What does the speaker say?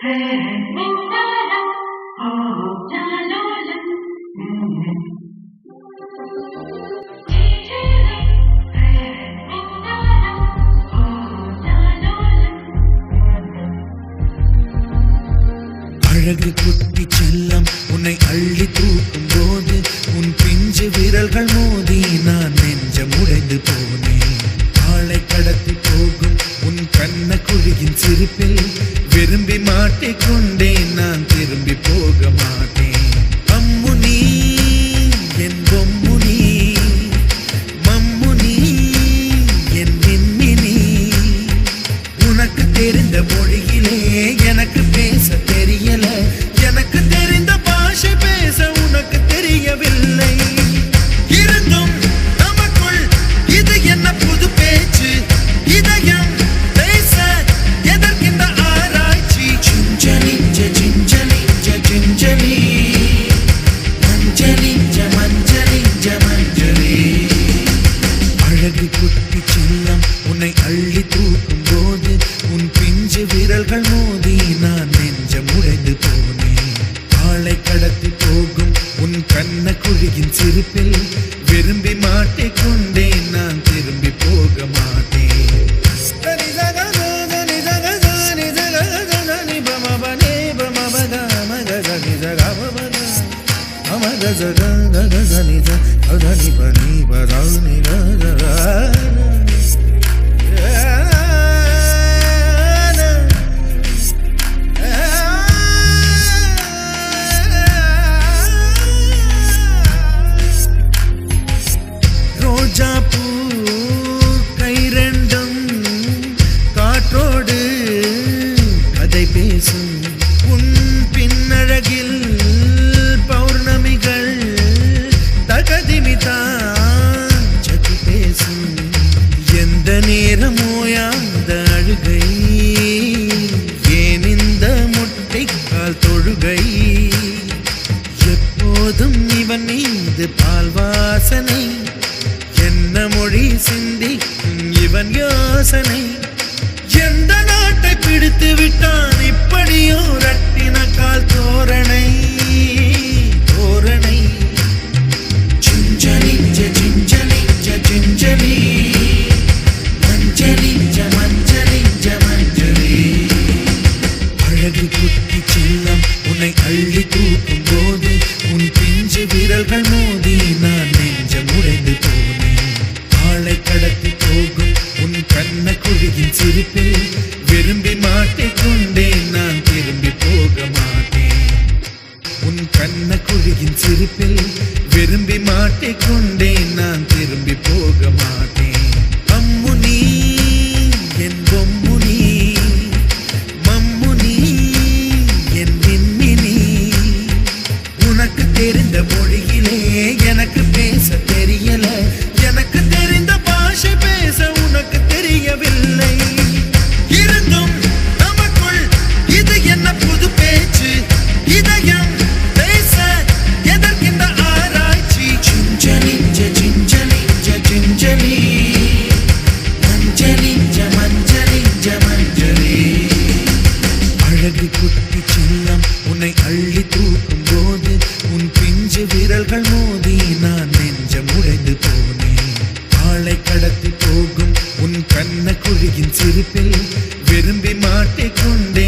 அழகு குட்டி செல்லம் உன்னை அள்ளி தூக்கும் போது உன் பிஞ்சு விரல்கள் மோதி நான் நெஞ்சம் உடைந்து போனேன். ஆளை கடத்தி போகும் உன் கண்ண குழியின் சிரிப்பில் விரும்பி மாட்டிக்கொண்டேன். நான் திரும்பி போக மாட்டேன். அம்மு நீ என் பொம்மு நீ, மம்மு நீ என் விண்மினி. உனக்கு தெரிந்த மொழியிலே எனக்கு பேச தெரியல, எனக்கு தெரிந்த பாஷை பேச உனக்கு தெரியவில்லை. இருந்தும் நமக்குள் இது என்ன புது பேச்சு, இதயம் பேச எதற்கின்ற ஆராய்ச்சி. Gingelly gingelly gingelly மஞ்சளி மஞ்சளி மஞ்சளி. அழகு குட்டி செல்லம் உன்னை அள்ளி தூக்கும் போது உன் பிஞ்சு விரல்கள் மோதி நான் நெஞ்சம் உடைந்து போனேன். ஆளை கடத்தி போகும் உன் கண்ண குழியின் சிரிப்பில் விரும்பி மாட்டிக்கொண்டேன். நான் திரும்பி போக மாட்டேன். ரோஜா பூ கை ரெண்டும் காற்றோடு கதை பேசும். உன் பின்னழகில் பௌர்ணமிகள் தகதிமிதான் சதி பேசும். எந்த நேரமோயாந்த அழுகை, ஏன் இந்த முட்டைக்கால் தொழுகை. எப்போதும் இவன் மீது பால் வாசனை, என்ன மொழி சிந்திக்கும் இவன் யோசனை. எந்த நாட்டை பிடித்து விட்டான் இப்படியோ ரட்டின கால் தோரணை தோரணை. Gingelly gingelly gingelly மஞ்சளி மஞ்சளி மஞ்சளி. அழகு குட்டி செல்லம் உன்னை அள்ளி தூக்கும் போது உன் பிஞ்சு விரல்கள் மோதி நான் நெஞ்சம் உடைந்து போனேன். ஆளை கடத்தி போகும் உன் கண்ண குழியின் சிரிப்பில் விரும்பி மாட்டிக்கொண்டேன். நான் திரும்பி போக மாட்டேன். உன் கண்ண குழியின் சிரிப்பில் விரும்பி மாட்டிக்கொண்டேன். நான் திரும்பி போக மாட்டேன். அம்மு நீ என் பொம்மு நீ, மம்மு நீ என் விண்மினி. உனக்கு தெரிந்த மொழியிலே எனக்கு பேச தெரியல, எனக்கு தெரிந்த பாஷை பேச உனக்கு தெரியவில்லை. இருந்தும் நமக்குள் இது என்ன புது பேச்சு, இதயம் பேச எதற்கின்ற ஆராய்ச்சி. Gingelly gingelly gingelly மஞ்சளி மஞ்சளி மஞ்சளி. அழகு குட்டி செல்லம் உன்னை அள்ளி தூக்கும் போது உன் பிஞ்சு விரல்கள் மோதி நான் நெஞ்சம் உடைந்து போனேன். ஆளை கடத்தி போகும் உன் கண்ண குழியின் சிரிப்பில் விரும்பி மாட்டிக்கொண்டேன்.